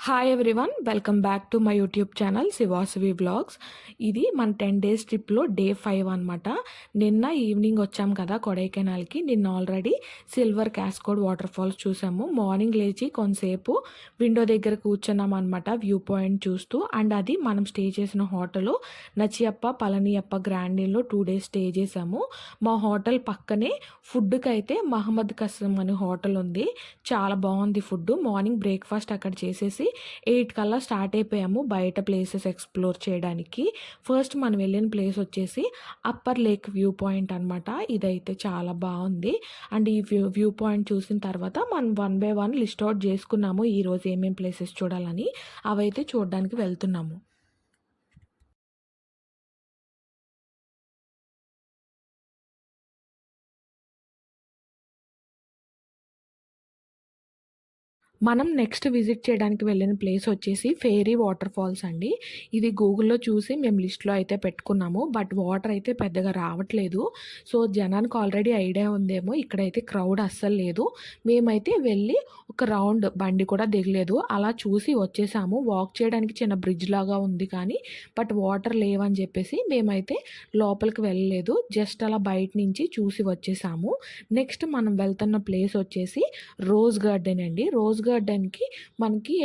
Hi everyone, welcome back to my YouTube channel Shivasavi vlogs. ఇది మన 10 days ట్రిప్లో day 5 అనమాట. నిన్న ఈవినింగ్ వచ్చాం కదా కొడైకెనాల్కి. నిన్న ఆల్రెడీ సిల్వర్ క్యాస్కోడ్ వాటర్ ఫాల్స్ చూసాము. మార్నింగ్ లేచి కొంతసేపు విండో దగ్గర కూర్చున్నాం అనమాట, వ్యూ పాయింట్ చూస్తూ. అండ్ అది మనం స్టే చేసిన హోటల్ నచియప్ప పళనియప్ప గ్రాండీలో 2 డేస్ స్టే చేసాము. మా హోటల్ పక్కనే ఫుడ్కి అయితే మహమ్మద్ కసం అనే హోటల్ ఉంది. చాలా బాగుంది ఫుడ్. మార్నింగ్ బ్రేక్ఫాస్ట్ అక్కడ చేసేసి 8 కల్లా స్టార్ట్ అయిపోయాము బయట ప్లేసెస్ ఎక్స్ప్లోర్ చేయడానికి. ఫస్ట్ మనం వెళ్ళిన ప్లేస్ వచ్చేసి అప్పర్ లేక్ వ్యూ పాయింట్ అనమాట. ఇదైతే చాలా బాగుంది. అండ్ ఈ వ్యూ పాయింట్ చూసిన తర్వాత మనం 1 బై 1 లిస్ట్ అవుట్ చేసుకున్నాము ఈరోజు ఏమేమి ప్లేసెస్ చూడాలని. అవైతే చూడడానికి వెళ్తున్నాము. మనం నెక్స్ట్ విజిట్ చేయడానికి వెళ్ళిన ప్లేస్ వచ్చేసి ఫేరీ వాటర్ ఫాల్స్ అండి. ఇది గూగుల్‌లో చూసి మేము లిస్ట్‌లో అయితే పెట్టుకున్నాము. బట్ వాటర్ అయితే పెద్దగా రావట్లేదు. సో, జనానికి ఆల్రెడీ ఐడియా ఉందేమో, ఇక్కడైతే క్రౌడ్ అస్సలు లేదు. మేమైతే వెళ్ళి ఒక రౌండ్ బండి కూడా దిగలేదు. అలా చూసి వచ్చేసాము. వాక్ చేయడానికి చిన్న బ్రిడ్జ్ లాగా ఉంది కానీ, బట్ వాటర్ లేవని చెప్పేసి మేమైతే లోపలికి వెళ్ళలేదు. జస్ట్ అలా బయట నుంచి చూసి వచ్చేసాము. నెక్స్ట్ మనం వెళ్తున్న ప్లేస్ వచ్చేసి రోజ్ గార్డెన్ అండి. రోజ్ గార్డెన్‌కి మనకి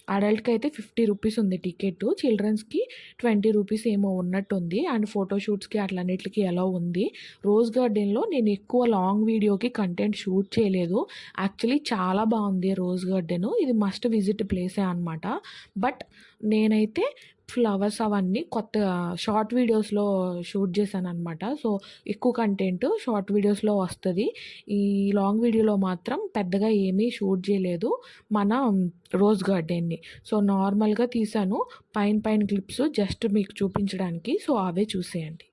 అడల్ట్‌కి అయితే 50 రూపీస్ ఉంది టికెట్. చిల్డ్రన్స్‌కి 20 రూపీస్ ఏమో ఉన్నట్టుంది. అండ్ ఫోటోషూట్స్‌కి అట్లన్నిటికి అలౌ ఉంది. రోజ్ గార్డెన్‌లో నేను ఎక్కువ లాంగ్ వీడియోకి కంటెంట్ షూట్ చేయలేదు. యాక్చువల్లీ చాలా బాగుంది రోజ్ గార్డెన్. ఇది మస్ట్ విజిట్ ప్లేసే అనమాట. బట్ నేనైతే ఫ్లవర్స్ అవన్నీ కొత్తగా షార్ట్ వీడియోస్‌లో షూట్ చేశాననమాట. సో, ఎక్కువ కంటెంట్ షార్ట్ వీడియోస్‌లో వస్తది. ఈ లాంగ్ వీడియోలో మాత్రం పెద్దగా ఏమీ షూట్ చేయలేదు మన రోజ్ గార్డెన్‌ని. సో, నార్మల్‌గా తీశాను. పైన పైన క్లిప్స్ జస్ట్ మీకు చూపించడానికి. సో, అవే చూసేయండి.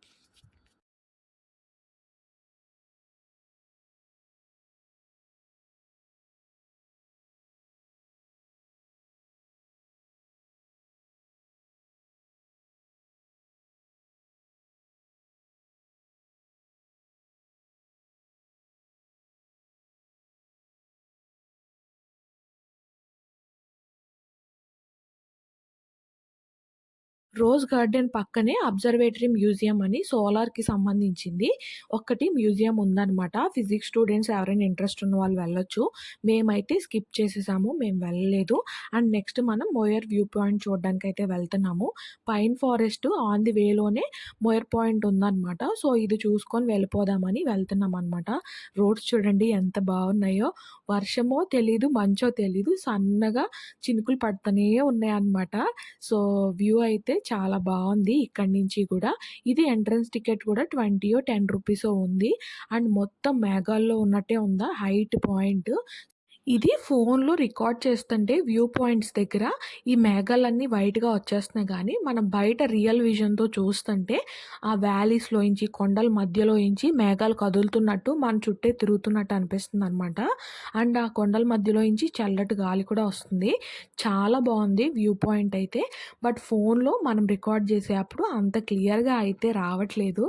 రోజ్ గార్డెన్ పక్కనే అబ్జర్వేటరీ మ్యూజియం అని సోలార్‌కి సంబంధించింది ఒక్కటి మ్యూజియం ఉందనమాట. ఫిజిక్స్ స్టూడెంట్స్ ఎవరైనా ఇంట్రెస్ట్ ఉన్న వాళ్ళు వెళ్ళొచ్చు. మేమైతే స్కిప్ చేసేసాము. మేము వెళ్ళలేదు. అండ్ నెక్స్ట్ మనం మోయర్ వ్యూ పాయింట్ చూడడానికైతే వెళ్తున్నాము. పైన్ ఫారెస్ట్ ఆన్ ది వేలోనే మోయర్ పాయింట్ ఉందనమాట. సో, ఇది చూసుకొని వెళ్ళిపోదామని వెళ్తున్నామనమాట. రోడ్స్ చూడండి ఎంత బాగున్నాయో. వర్షమో తెలీదు, మంచో తెలీదు. సన్నగా చినుకులు పడతనే ఉన్నాయన్నమాట. సో, వ్యూ అయితే చాలా బావుంది ఇక్కడి నుంచి గూడా. ఇది ఎంట్రన్స్ టికెట్ కూడా 20 10 రూపీసో ఉంది. అండ్ మొత్తం మేఘాల్లో ఉన్నట్టే ఉందా హైట్ పాయింట్. ఇది ఫోన్‌లో రికార్డ్ చేస్తుంటే వ్యూ పాయింట్స్ దగ్గర ఈ మేఘాలన్నీ వైట్‌గా వచ్చేస్తున్నాయి గానీ, మనం బయట రియల్ విజన్‌తో చూస్తుంటే ఆ వ్యాలీస్‌లోంచి, కొండల మధ్యలోంచి మేఘాలు కదులుతున్నట్టు మన చుట్టే తిరుగుతున్నట్టు అనిపిస్తుందనమాట. అండ్ ఆ కొండల మధ్యలోంచి చల్లటి గాలి కూడా వస్తుంది. చాలా బావుంది వ్యూ పాయింట్ అయితే. బట్ ఫోన్‌లో మనం రికార్డ్ చేసేప్పుడు అంత క్లియర్‌గా అయితే రావట్లేదు.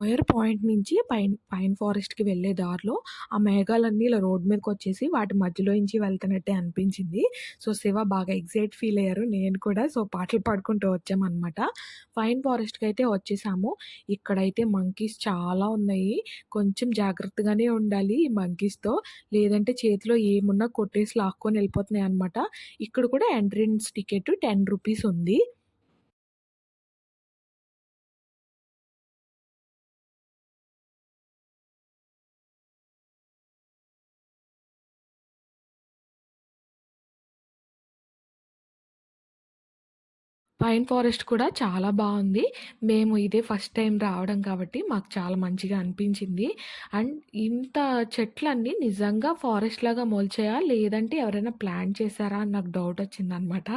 వైర్ పాయింట్ నుంచి పైన్ ఫారెస్ట్‌కి వెళ్ళే దారిలో ఆ మేఘాలన్నీ ఇలా రోడ్ మీదకొచ్చేసి వాటి మధ్యలో నుంచి వెళ్తున్నట్టే అనిపించింది. సో, శివ బాగా ఫీల్ అయ్యారు. నేను కూడా సో, పాటలు పాడుకుంటూ వచ్చామనమాట. పైన్ ఫారెస్ట్‌కైతే వచ్చేసాము. ఇక్కడైతే మంకీస్ చాలా ఉన్నాయి. కొంచెం జాగ్రత్తగానే ఉండాలి ఈ మంకీస్‌తో. లేదంటే చేతిలో ఏమున్నా కొట్టేసి లాక్కొని వెళ్ళిపోతున్నాయన్నమాట. ఇక్కడ కూడా ఎంట్రన్స్ టికెట్ 10 రూపీస్ ఉంది. పైన్ ఫారెస్ట్ కూడా చాలా బావుంది. మేము ఇదే ఫస్ట్ టైమ్ రావడం కాబట్టి మాకు చాలా మంచిగా అనిపించింది. అండ్ ఇంత చెట్లన్నీ నిజంగా ఫారెస్ట్‌లాగా మొలిచాయా? లేదంటే ఎవరైనా ప్లాన్ చేశారా? అని నాకు డౌటొచ్చిందనమాట.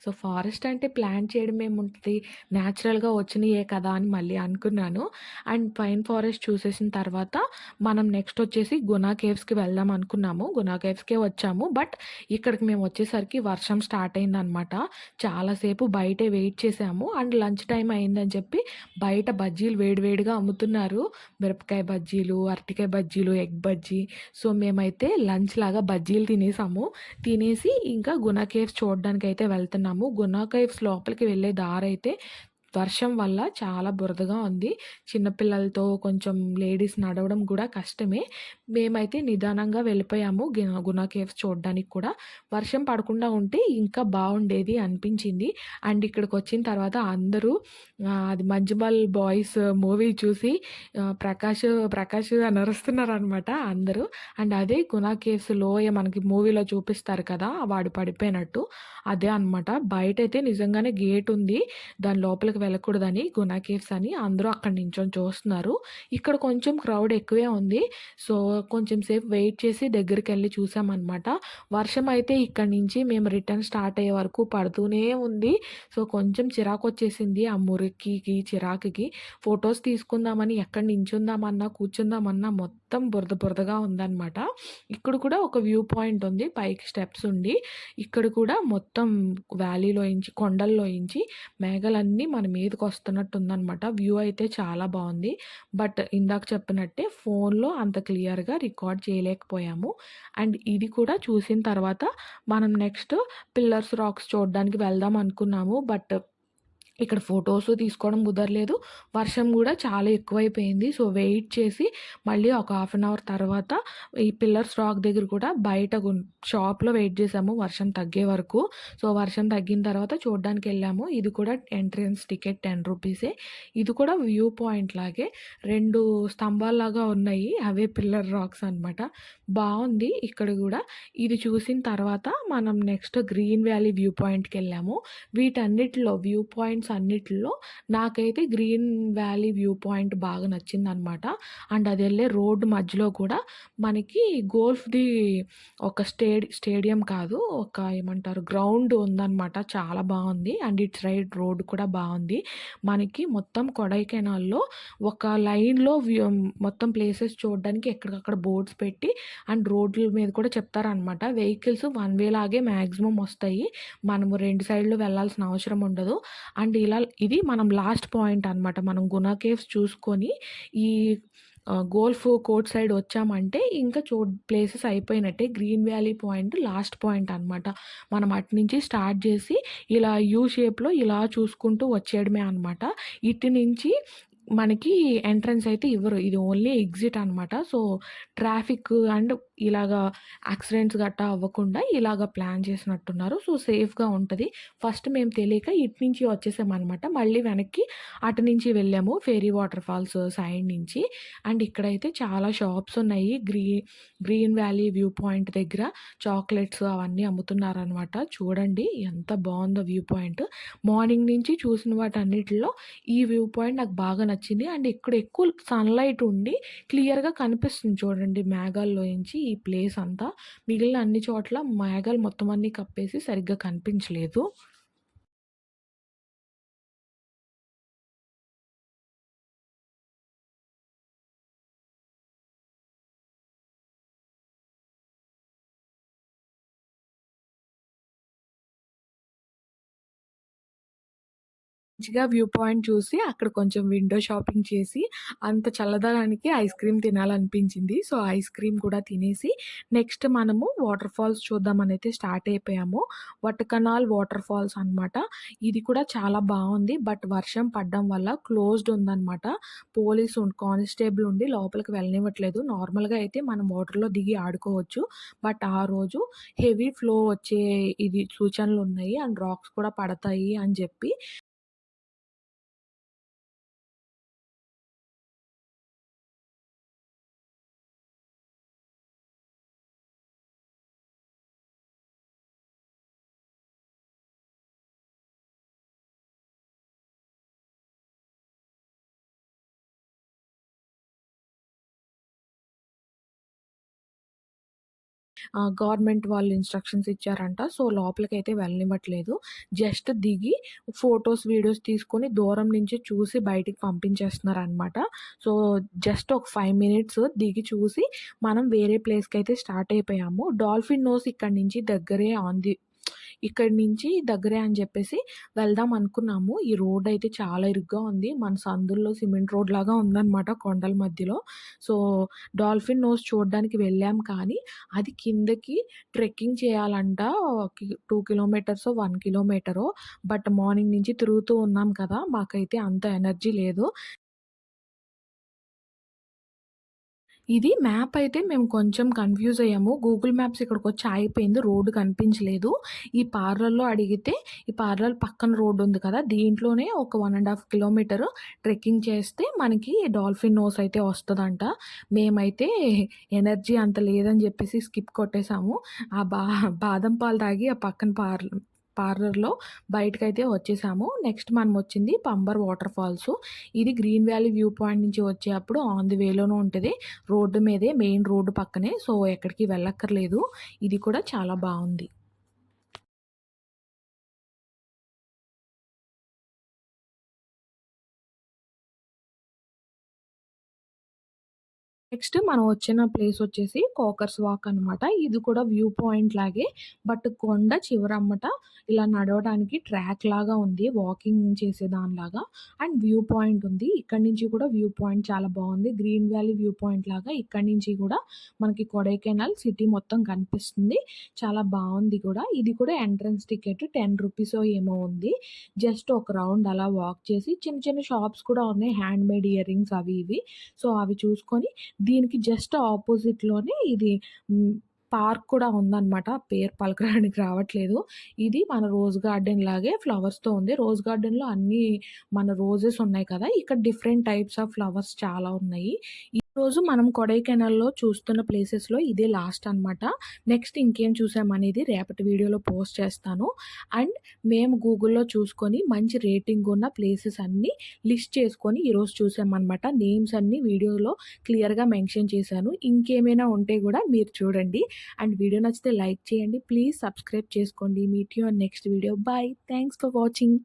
సో, ఫారెస్ట్ అంటే ప్లాన్ చేయడం ఏముంటది? నేచురల్‌గా వచ్చినయే కదా! అని మళ్ళీ అనుకున్నాను. అండ్ పైన్ ఫారెస్ట్ చూసేసిన తర్వాత మనం నెక్స్ట్ వచ్చేసి గునా కేవ్స్‌కి వెళ్దాం అనుకున్నాము. గునా కేవ్స్‌కే వచ్చాము. బట్ ఇక్కడికి మేము వచ్చేసరికి వర్షం స్టార్ట్ అయిందనమాట. చాలా సేపు బయటే వెయిట్ చేసాము. అండ్ లంచ్ టైమ్ అయిందని చెప్పి బయట బజ్జీలు వేడి వేడిగా అమ్ముతున్నారు. మిరపకాయ బజ్జీలు, అరటికాయ బజ్జీలు, ఎగ్ బజ్జీ. సో, మేమైతే లంచ్ లాగా బజ్జీలు తినేసాము. తినేసి ఇంకా గునా కేవ్స్ చూడడానికైతే వెళ్తున్నాము. గునా కేవ్స్ లోపలికి వెళ్ళే దారైతే వర్షం వల్ల చాలా బురదగా ఉంది. చిన్న పిల్లలతో కొంచెం లేడీస్ నడవడం గూడా కష్టమే. మేమైతే నిదానంగా వెళ్ళిపోయాము గునా కేవ్స్ చూడడానికి కూడా. వర్షం పడకుండా ఉంటే ఇంకా బావుండేది అనిపించింది. అండ్ ఇక్కడికొచ్చిన తర్వాత అందరూ అది 'మంజుమల్ బాయ్స్' మూవీ చూసి ప్రకాష్ అని అరుస్తున్నారనమాట అందరూ. అండ్ అదే గునా కేవ్స్ లోయ మనకి మూవీలో చూపిస్తారు కదా! వాడు పడిపోయినట్టు. అదే అనమాట. బయటైతే నిజంగానే గేటుంది. దాని లోపలికి వెళ్ళకూడదని గునా కేవ్స్ అని అందరూ అక్కడ నించొని చూస్తున్నారు. ఇక్కడ కొంచెం క్రౌడ్ ఎక్కువే ఉంది. సో, కొంచెం సేపు వెయిట్ చేసి దగ్గరికెళ్ళి చూసామనమాట. వర్షం అయితే ఇక్కడి నుంచి మేము రిటర్న్ స్టార్ట్ అయ్యే వరకు పడుతూనే ఉంది. సో, కొంచెం చిరాకొచ్చేసింది ఆ మురికికి, చిరాకుకి. ఫోటోస్ తీసుకుందామని ఎక్కడ నించుందామన్నా, కూర్చుందామన్నా మొత్తం బురద బురదగా ఉందనమాట. ఇక్కడ కూడా ఒక వ్యూ పాయింట్ ఉంది. పైకి స్టెప్స్ ఉండి, ఇక్కడ కూడా మొత్తం వ్యాలీలోంచి, కొండల్లోంచి మేఘాలన్నీ మన మీదకొస్తున్నట్టుందనమాట. వ్యూ అయితే చాలా బావుంది. బట్ ఇందాక చెప్పినట్టే ఫోన్‌లో అంత క్లియర్‌గా రికార్డ్ చేయలేకపోయాము. అండ్ ఇది కూడా చూసిన తర్వాత మనం నెక్స్ట్ పిల్లర్స్ రాక్స్ చూడడానికి వెళ్దాం అనుకున్నాము. బట్ ఇక్కడ ఫోటోసు తీసుకోవడం కుదరలేదు. వర్షం గూడా చాలా ఎక్కువైపోయింది. సో, వెయిట్ చేసి మళ్ళీ ఒక హాఫ్ అన్ అవర్ తర్వాత ఈ పిల్లర్స్ రాక్ దగ్గర కూడా బయట షాప్‌లో వెయిట్ చేసాము వర్షం తగ్గే వరకు. సో, వర్షం తగ్గిన తర్వాత చూడ్డానికెళ్ళాము. ఇది కూడా ఎంట్రన్స్ టికెట్ రూ. 10. ఇది కూడా వ్యూ పాయింట్ లాగే 2 స్తంభాల్లాగా ఉన్నాయి. అవే పిల్లర్ రాక్స్ అనమాట. బావుంది ఇక్కడ గూడా. ఇది చూసిన తర్వాత మనం నెక్స్ట్ గ్రీన్ వ్యాలీ వ్యూ పాయింట్‌కెళ్ళాము. వీటన్నిటిలో వ్యూ పాయింట్స్ అన్నిటిలో నాకైతే గ్రీన్ వ్యాలీ వ్యూ పాయింట్ బాగా నచ్చిందనమాట. అండ్ అదెళ్ళే రోడ్డు మధ్యలో కూడా మనకి గోల్ఫ్‌ది ఒక స్టేడియం కాదు. ఒక ఏమంటారు గ్రౌండ్ ఉందనమాట. చాలా బావుంది. అండ్ ఇటు సైడ్ రోడ్ కూడా బావుంది. మనకి మొత్తం కొడైకెనాల్‌లో ఒక లైన్‌లో మొత్తం ప్లేసెస్ చూడడానికి ఎక్కడికక్కడ బోర్డ్స్ పెట్టి అండ్ రోడ్ల మీద కూడా చెప్తారనమాట. వెహికల్స్ వన్ వే లాగే మాక్సిమం వస్తాయి. మనము 2 సైడ్‌లు వెళ్ళాల్సిన అవసరం ఉండదు. అండ్ ఇది మనం లాస్ట్ పాయింట్ అనమాట. మనం గునా కేవ్స్ చూసుకొని ఈ గోల్ఫ్ కోర్ట్ సైడ్ వచ్చామంటే ఇంకా ప్లేసెస్ అయిపోయినట్టే. Green valley point last point అనమాట. మనం అటునుంచి స్టార్ట్ చేసి ఇలా యూ షేప్‌లో ఇలా చూసుకుంటూ వచ్చేయడమే అనమాట. ఇటు నుంచి మనకి ఎంట్రన్స్ అయితే ఇవ్వరు. ఇది ఓన్లీ ఎగ్జిట్ అనమాట. సో, ట్రాఫిక్ అండ్ ఇలాగా యాక్సిడెంట్స్ గట్టా అవ్వకుండా ఇలాగ ప్లాన్ చేసినట్టున్నారు. సో, సేఫ్‌గా ఉంటది. ఫస్ట్ మేము తెలియక ఇటు నుంచి వచ్చేసామనమాట. మళ్ళీ వెనక్కి అటు నుంచి వెళ్ళాము. ఫెయిరీ వాటర్ ఫాల్స్ సైడ్ నుంచి. అండ్ ఇక్కడైతే చాలా షాప్స్ ఉన్నాయి. గ్రీన్ వ్యాలీ వ్యూ పాయింట్ దగ్గర చాక్లెట్స్ అవన్నీ అమ్ముతున్నారనమాట. చూడండి ఎంత బావుందో వ్యూ పాయింట్. మార్నింగ్ నుంచి చూసిన వాటన్నిటిలో ఈ వ్యూ పాయింట్ నాకు బాగా నచ్చింది. అండ్ ఇక్కడ ఎక్కువ సన్‌లైట్ ఉండి క్లియర్‌గా కనిపిస్తుంది చూడండి మేఘాల్లోంచి ఈ ప్లేస్ అంతా. మిగిలిన అన్ని చోట్ల మేఘాలు మొత్తం అన్నీ కప్పేసి సరిగ్గా కనిపించలేదు. మంచిగా వ్యూ పాయింట్ చూసి, అక్కడ కొంచెం విండో షాపింగ్ చేసి, అంత చల్లదనానికి ఐస్ క్రీమ్ తినాలనిపించింది. సో, ఐస్ క్రీమ్ కూడా తినేసి, నెక్స్ట్ మనము వాటర్ ఫాల్స్ చూద్దామనైతే స్టార్ట్ అయిపోయాము. వట్టకనాల్ వాటర్ ఫాల్స్ అనమాట. ఇది కూడా చాలా బావుంది. బట్ వర్షం పడ్డం వల్ల క్లోజ్డ్ ఉందనమాట. కానిస్టేబుల్ ఉండి లోపలికి వెళ్ళనివ్వట్లేదు. నార్మల్‌గా అయితే మనం వాటర్‌లో దిగి ఆడుకోవచ్చు. బట్ ఆ రోజు హెవీ ఫ్లో వచ్చే ఇది సూచనలున్నాయి. అండ్ రాక్స్ కూడా పడతాయి అని జెప్పి గవర్నమెంట్ వాళ్ళు ఇన్‌స్ట్రక్షన్స్ ఇచ్చారంట. సో, లోపలికైతే వెళ్ళనివ్వట్లేదు. జస్ట్ దిగి ఫోటోస్, వీడియోస్ తీసుకొని దూరం నుంచి చూసి బయటికి పంపించేస్తున్నారనమాట. సో, జస్ట్ ఒక 5 మినిట్స్ దిగి చూసి మనం వేరే ప్లేస్‌కైతే స్టార్ట్ అయిపోయాము. డాల్ఫిన్ నోస్ ఇక్కడి నుంచి దగ్గరే ఇక్కడి నుంచి దగ్గరే అని జెప్పేసి వెళ్దాం అనుకున్నాము. ఈ రోడ్డయితే చాలా ఇరుగ్గా ఉంది. మన సందుల్లో సిమెంట్ రోడ్‌లాగా ఉందనమాట కొండల మధ్యలో. సో, డాల్ఫిన్ నోస్ చూడడానికి వెళ్ళాం కానీ, అది కిందకి ట్రెక్కింగ్ చేయాలంట. 2 కిలోమీటర్సో, 1 కిలోమీటరో. బట్ మార్నింగ్ నుంచి తిరుగుతూ ఉన్నాం కదా! మాకైతే అంత ఎనర్జీ లేదు. ఇది మ్యాప్ అయితే మేము కొంచెం కన్‌ఫ్యూజ్ అయ్యాము. గూగుల్ మ్యాప్స్ ఇక్కడికొచ్చి ఆగిపోయింది. రోడ్డు కనిపించలేదు. ఈ పార్లర్‌లో అడిగితే, ఈ పార్లర్ పక్కన రోడ్ ఉంది కదా! దీంట్లోనే ఒక 1 ½ కిలోమీటరు ట్రెక్కింగ్ చేస్తే మనకి డాల్ఫిన్ నోస్ అయితే వస్తదంట. మేమైతే ఎనర్జీ అంత లేదని చెప్పేసి స్కిప్ కొట్టేసాము. ఆ బాదం పాలు తాగి ఆ పక్కన పార్లర్‌లో బయటకైతే వచ్చేసాము. నెక్స్ట్ మనమొచ్చింది పంబర్ వాటర్ ఫాల్సు. ఇది గ్రీన్ వ్యాలీ వ్యూ పాయింట్ నుంచి వచ్చేప్పుడు ఆన్ ది వేలోనే ఉంటది. రోడ్డు మీదే మెయిన్ రోడ్డు పక్కనే. సో, ఎక్కడికి వెళ్ళక్కర్లేదు. ఇది కూడా చాలా బావుంది. నెక్స్ట్ మనం వచ్చిన ప్లేస్ వచ్చేసి కోకర్స్ వాక్ అనమాట. ఇది కూడా వ్యూ పాయింట్ లాగే. బట్ కొండ చివరమ్మట ఇలా నడవడానికి ట్రాక్ లాగా ఉంది. వాకింగ్ చేసేదానిలాగా. అండ్ వ్యూ పాయింట్ ఉంది. ఇక్కడి నుంచి కూడా వ్యూ పాయింట్ చాలా బావుంది. గ్రీన్ వ్యాలీ వ్యూ పాయింట్ లాగా ఇక్కడి నుంచి కూడా మనకి కొడైకెనాల్ సిటీ మొత్తం కనిపిస్తుంది. చాలా బావుంది కూడా. ఇది కూడా ఎంట్రన్స్ టికెట్ 10 రూపీసో ఏమో ఉంది. జస్ట్ ఒక రౌండ్ అలా వాక్ చేసి చిన్న చిన్న షాప్స్ కూడా ఉన్నాయి. హ్యాండ్‌మేడ్ ఇయర్ రింగ్స్ అవి ఇవి. సో, అవి చూసుకొని దీనికి జస్ట్ ఆపోజిట్‌లోనే ఇది పార్క్ కూడా ఉందనమాట. పేరు పలకడానికి రావట్లేదు. ఇది మన రోజ్ గార్డెన్ లాగే ఫ్లవర్స్‌తో ఉంది. రోజ్ గార్డెన్‌లో అన్నీ మన రోజెస్ ఉన్నాయి కదా! ఇక్కడ డిఫరెంట్ టైప్స్ ఆఫ్ ఫ్లవర్స్ చాలా ఉన్నాయి. ఈరోజు మనం కొడైకెనాల్‌లో చూస్తున్న ప్లేసెస్‌లో ఇదే లాస్ట్ అనమాట. నెక్స్ట్ ఇంకేం చూసామనేది రేపటి వీడియోలో పోస్ట్ చేస్తాను. అండ్ మేము గూగుల్‌లో చూసుకొని మంచి రేటింగ్ ఉన్న ప్లేసెస్ అన్నీ లిస్ట్ చేసుకొని ఈరోజు చూసామనమాట. నేమ్స్ అన్నీ వీడియోలో క్లియర్‌గా మెన్షన్ చేశాను. ఇంకేమైనా ఉంటే గూడా మీరు చూడండి. అండ్ వీడియో నచ్చితే లైక్ చేయండి. ప్లీజ్ సబ్స్క్రైబ్ చేసుకోండి. Meet you on next video. By. Thanks for watching.